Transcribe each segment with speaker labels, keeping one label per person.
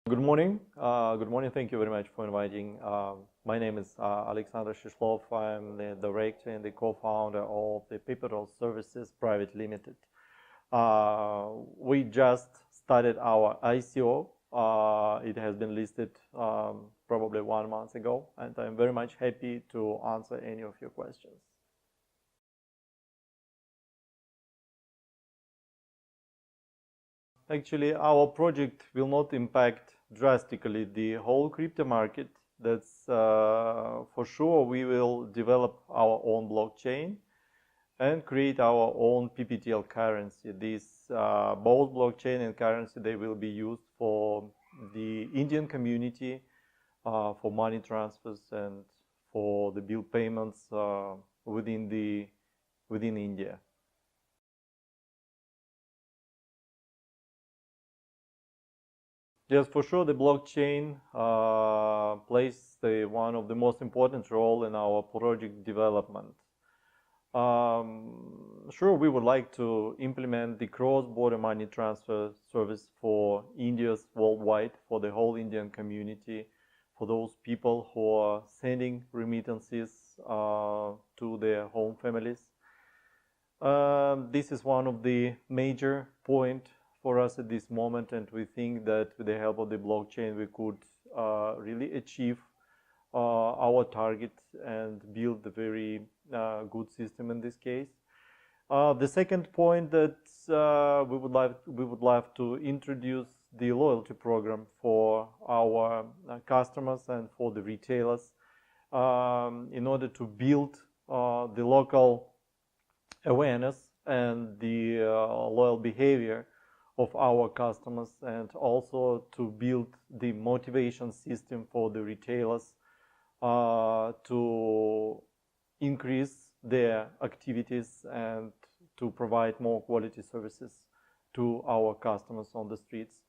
Speaker 1: Good morning. Good morning. Thank you very much for inviting. My name is Alexander Shishlov. I'm the director and the co-founder of the Payportal Services Private Limited. We just started our ICO. It has been listed probably 1 month ago, and I'm very much happy to answer any of your questions. Actually, our project will not impact drastically the whole crypto market. That's for sure. We will develop our own blockchain and create our own PPTL currency. These both blockchain and currency, they will be used for the Indian community, for money transfers and for the bill payments within India. Yes, for sure, the blockchain plays one of the most important role in our project development. Sure, we would like to implement the cross-border money transfer service for Indians worldwide, for the whole Indian community, for those people who are sending remittances to their home families. This is one of the major points for us at this moment, and we think that with the help of the blockchain we could really achieve our target and build a very good system in this case. The second point that we would like to introduce the loyalty program for our customers and for the retailers in order to build the local awareness and the loyal behavior of our customers, and also to build the motivation system for the retailers to increase their activities and to provide more quality services to our customers on the streets.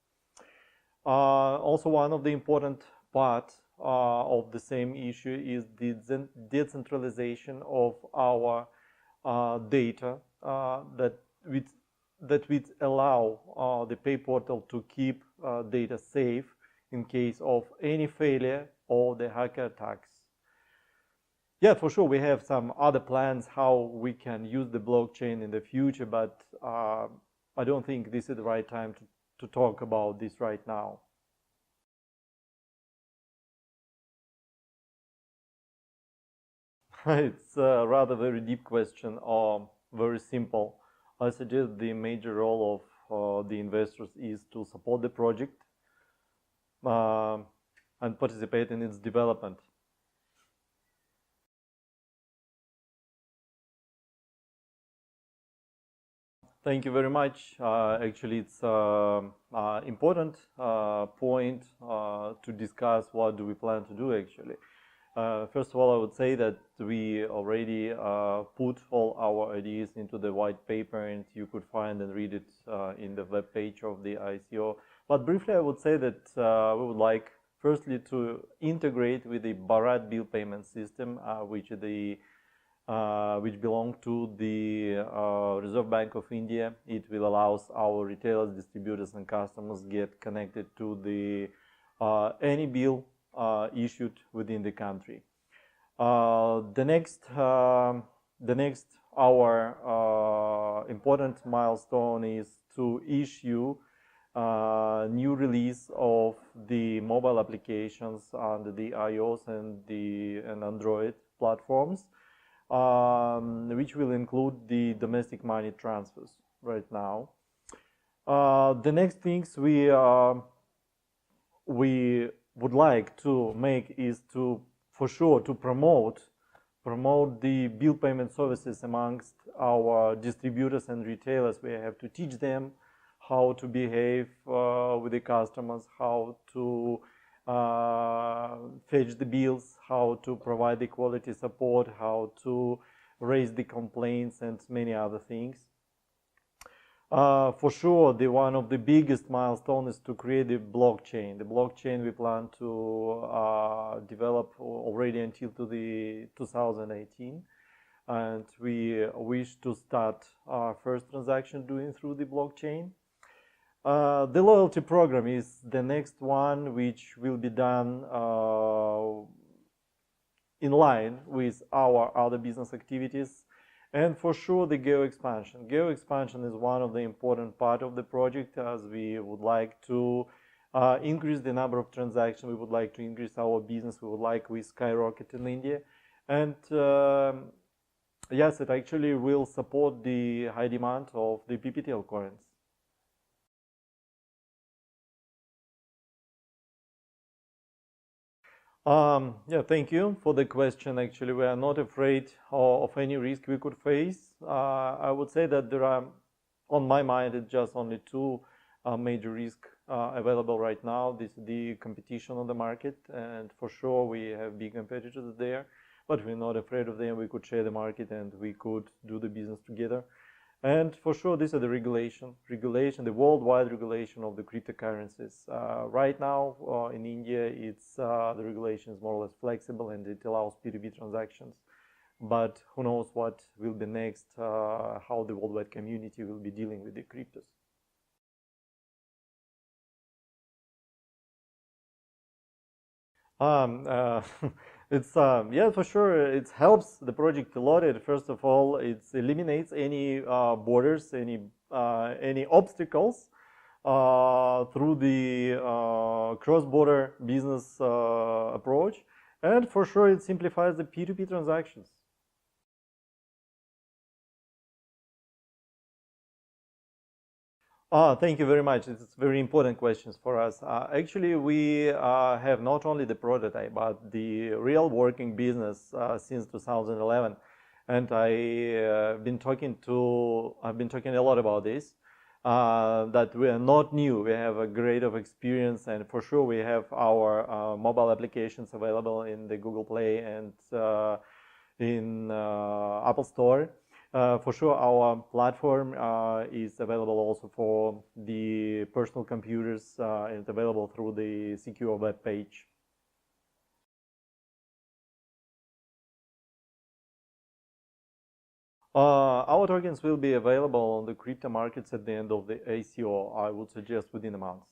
Speaker 1: Also, one of the important parts of the same issue is the decentralization of our data that would allow the Payportal to keep data safe in case of any failure or the hacker attacks. Yeah, for sure, we have some other plans how we can use the blockchain in the future, but I don't think this is the right time to talk about this right now. It's a rather very deep question, or very simple. I suggest the major role of the investors is to support the project and participate in its development. Thank you very much. Actually, it's an important point to discuss what do we plan to do actually. First of all, I would say that we already put all our ideas into the white paper, and you could find and read it in the web page of the ICO. But briefly, I would say that we would like firstly to integrate with the Bharat bill payment system, which belongs to the Reserve Bank of India. It will allow our retailers, distributors, and customers get connected to the any bill issued within the country. The next important milestone is to issue new release of the mobile applications on the iOS and Android platforms, which will include the domestic money transfers right now. The next things we would like to make is to, for sure, to promote the bill payment services amongst our distributors and retailers. We have to teach them how to behave with the customers, how to fetch the bills, how to provide the quality support, how to raise the complaints, and many other things. For sure, one of the biggest milestones is to create the blockchain. The blockchain we plan to develop already until to the 2018, and we wish to start our first transaction doing through the blockchain. The loyalty program is the next one, which will be done in line with our other business activities. And for sure, the geo expansion. Geo expansion is one of the important part of the project, as we would like to increase the number of transactions. We would like to increase our business. We would like we skyrocket in India. And yes, it actually will support the high demand of the PPTL coins. Yeah, thank you for the question. Actually, we are not afraid of any risk we could face. I would say that there are, on my mind, it's just only two major risks available right now. This is the competition on the market, and for sure we have big competitors there, but we're not afraid of them. We could share the market and we could do the business together. And for sure, this is the regulation, the worldwide regulation of the cryptocurrencies. Right now, in India, it's the regulation is more or less flexible and it allows P2P transactions. But who knows what will be next, how the worldwide community will be dealing with the cryptos. It's yeah, for sure. It helps the project a lot. First of all, it eliminates any borders, any obstacles through the cross-border business approach, and for sure, it simplifies the P2P transactions. Thank you very much. It's very important questions for us. Actually, we have not only the prototype, but the real working business since 2011. And I've been talking a lot about this, that we are not new. We have a great of experience, and for sure we have our mobile applications available in the Google Play and in Apple Store. For sure, our platform is available also for the personal computers and available through the secure web page. Our tokens will be available on the crypto markets at the end of the ACO, I would suggest within a month.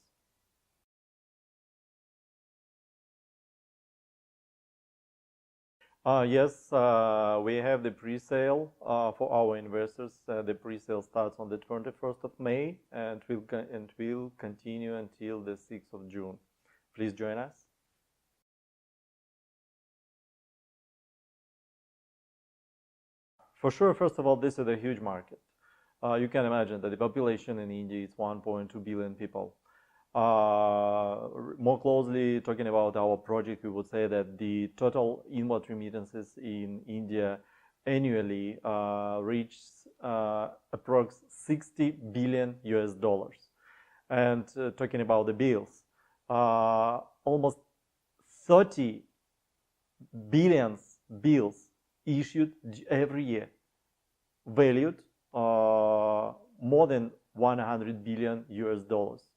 Speaker 1: Yes, we have the pre-sale for our investors. The pre-sale starts on the 21st of May and will continue until the 6th of June. Please join us. For sure, first of all, this is a huge market. You can imagine that the population in India is 1.2 billion people. More closely talking about our project, we would say that the total inward remittances in India annually reaches approx 60 billion US dollars. And talking about the bills, almost 30 billions bills issued every year, valued more than 100 billion US dollars.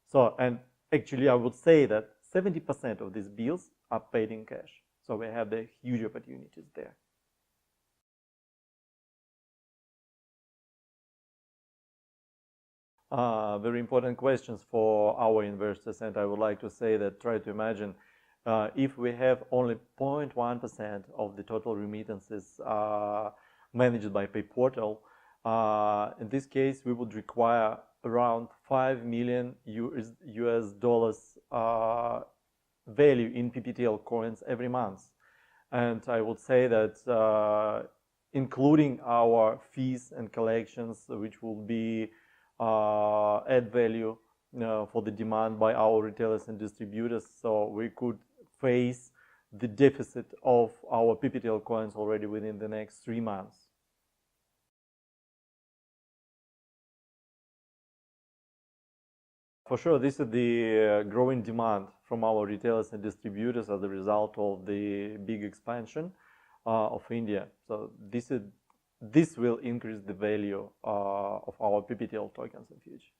Speaker 1: So, and actually I would say that 70% of these bills are paid in cash. So we have the huge opportunities there. Very important questions for our investors, and I would like to say that try to imagine if we have only 0.1% of the total remittances managed by Payportal, in this case we would require around 5 million US dollars value in PPTL coins every month. And I would say that including our fees and collections, which will be add value for the demand by our retailers and distributors, so we could face the deficit of our PPTL coins already within the next 3 months. For sure, this is the growing demand from our retailers and distributors as a result of the big expansion of India. So this will increase the value of our PPTL tokens in future.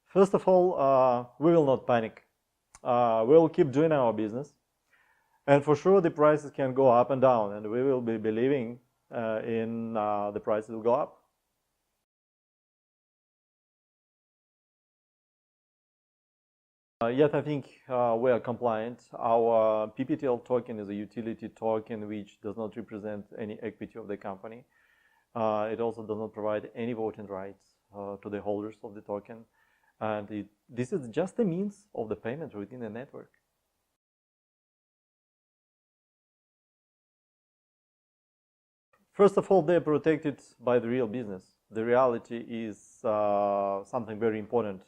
Speaker 1: First of all, we will not panic. We will keep doing our business. And for sure, the prices can go up and down, and we will be believing and the price will go up. Yet I think we are compliant. Our PPTL token is a utility token which does not represent any equity of the company. It also does not provide any voting rights to the holders of the token. And this is just a means of the payment within the network. First of all, they're protected by the real business. The reality is something very important.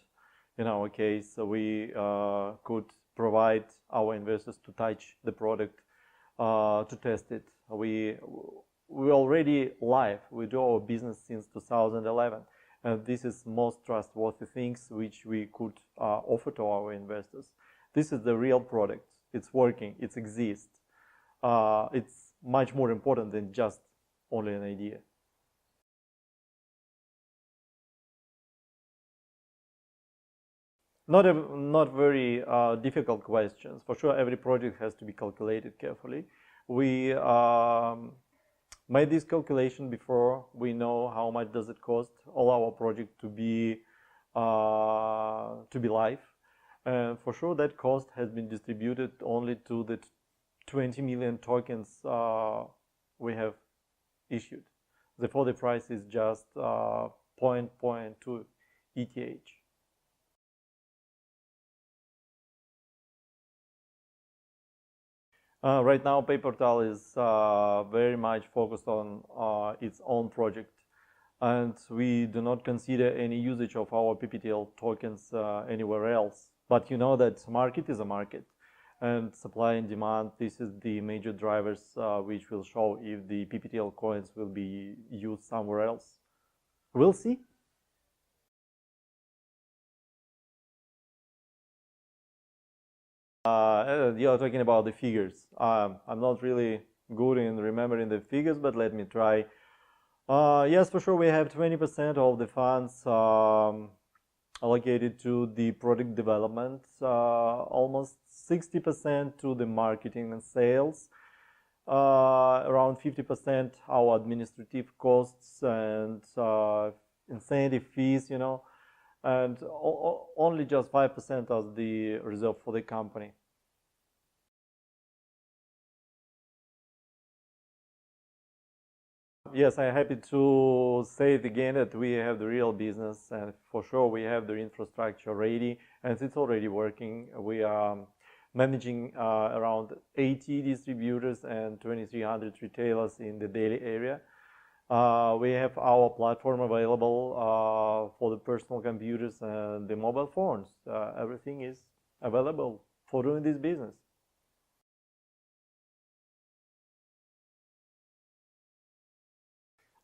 Speaker 1: In our case, we could provide our investors to touch the product, to test it. We're already live. We do our business since 2011. And this is most trustworthy things which we could offer to our investors. This is the real product. It's working. It exists. It's much more important than just only an idea. Not very difficult questions. For sure, every project has to be calculated carefully. We made this calculation before. We know how much does it cost all our project to be live, and for sure that cost has been distributed only to the 20 million tokens we have issued. Therefore, the price is just 0.2 ETH. Right now, Payportal is very much focused on its own project, and we do not consider any usage of our PPTL tokens anywhere else. But you know that market is a market, and supply and demand, this is the major drivers which will show if the PPTL coins will be used somewhere else. We'll see. You're talking about the figures. I'm not really good in remembering the figures, but let me try. Yes, for sure, we have 20% of the funds allocated to the product development, almost 60% to the marketing and sales, around 50% our administrative costs and incentive fees, you know, and only just 5% as the reserve for the company. Yes, I'm happy to say it again that we have the real business, and for sure we have the infrastructure ready and it's already working. We are managing around 80 distributors and 2,300 retailers in the Delhi area. We have our platform available for the personal computers and the mobile phones. Everything is available for doing this business.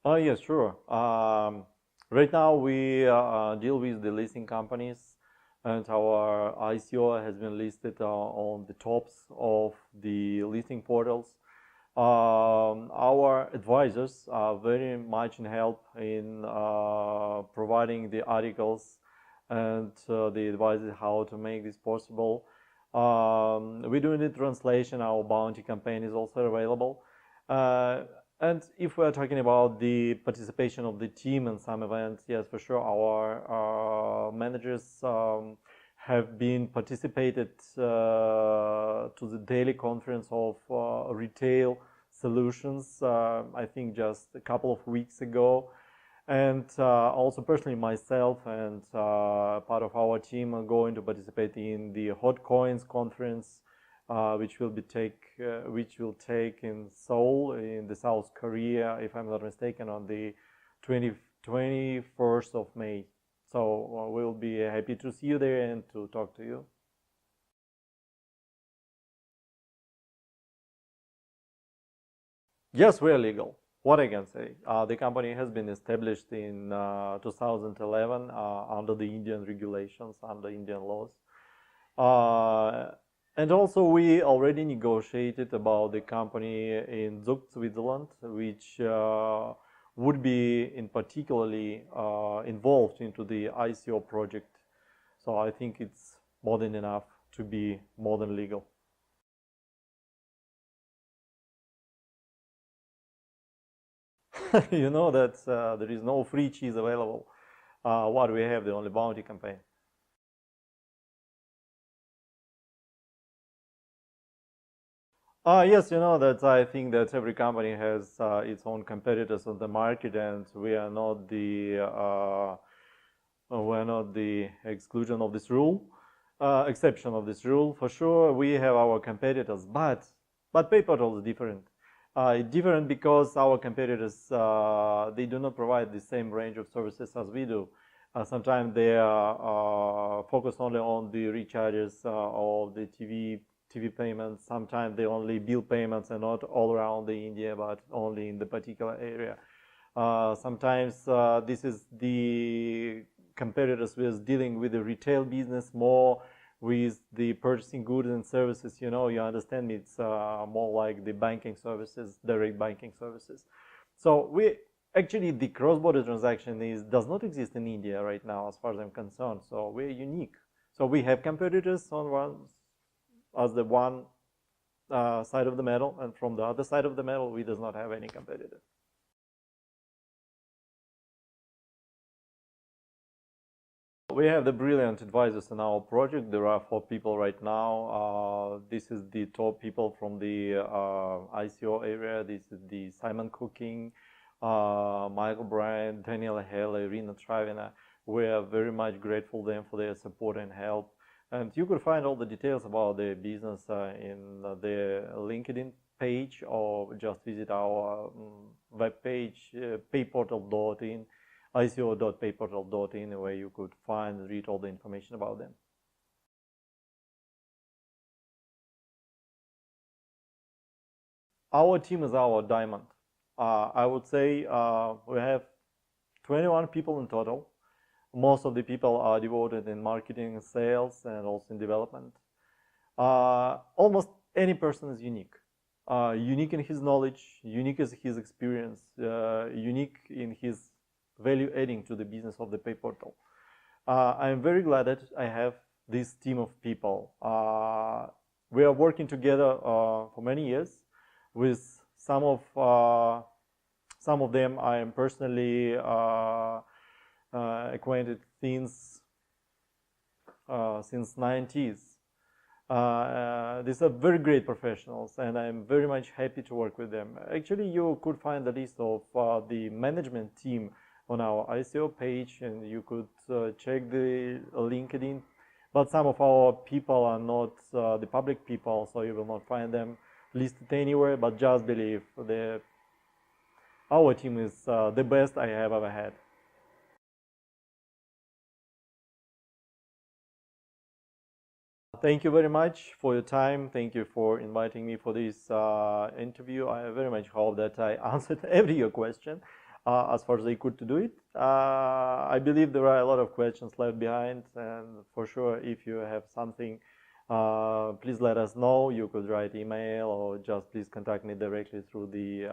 Speaker 1: Yes, sure. Right now we deal with the leasing companies, and our ICO has been listed on the tops of the listing portals. Our advisors are very much in help in providing the articles and the advices how to make this possible. We're doing the translation. Our bounty campaign is also available. And if we're talking about the participation of the team in some events, yes, for sure, our managers have been participated to the daily conference of retail solutions, I think just a couple of weeks ago. And also personally myself and part of our team are going to participate in the Hot Coins conference, which will take in Seoul in the South Korea, if I'm not mistaken, on the 21st of May. So we'll be happy to see you there and to talk to you. Yes, we're legal. What I can say, the company has been established in 2011 under the Indian regulations, under Indian laws. And also we already negotiated about the company in Zug, Switzerland, which would be in particularly involved into the ICO project. So I think it's more than enough to be more than legal. You know that there is no free cheese available. What we have, the only bounty campaign. Yes, you know that I think that every company has its own competitors on the market, and we are not the exclusion of this rule, exception of this rule. For sure, we have our competitors, but Payportal is different. Different because our competitors they do not provide the same range of services as we do. Sometimes they are focused only on the recharges of the TV payments. Sometimes they only bill payments and not all around the India, but only in the particular area. Sometimes this is the competitors with dealing with the retail business more with the purchasing goods and services. You know, you understand me, it's more like the banking services, direct banking services. So actually the cross-border transaction does not exist in India right now as far as I'm concerned. So we're unique. So we have competitors on one side of the medal, and from the other side of the medal we does not have any competitor. We have the brilliant advisors in our project. There are 4 people right now. This is the top people from the ICO area. This is the Simon Cooking, Michael Bryant, Daniela Hale, Irina Travina. We are very much grateful to them for their support and help. And you could find all the details about their business in their LinkedIn page, or just visit our webpage, payportal.in. ico.payportal.in, where you could find and read all the information about them. Our team is our diamond. I would say we have 21 people in total. Most of the people are devoted in marketing and sales and also in development. Almost any person is unique. Unique in his knowledge, unique in his experience, unique in his value adding to the business of the Payportal. I'm very glad that I have this team of people. We are working together for many years. With some of them I am personally acquainted since 90s. These are very great professionals, and I'm very much happy to work with them. Actually, you could find the list of the management team on our ICO page, and you could check the LinkedIn. But some of our people are not the public people, so you will not find them listed anywhere. But just believe our team is the best I have ever had. Thank you very much for your time. Thank you for inviting me for this interview. I very much hope that I answered every your question as far as I could to do it. I believe there are a lot of questions left behind, and for sure, if you have something, please let us know. You could write email or just please contact me directly through the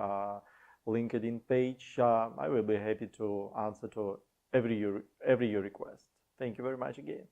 Speaker 1: LinkedIn page. I will be happy to answer to every your request. Thank you very much again.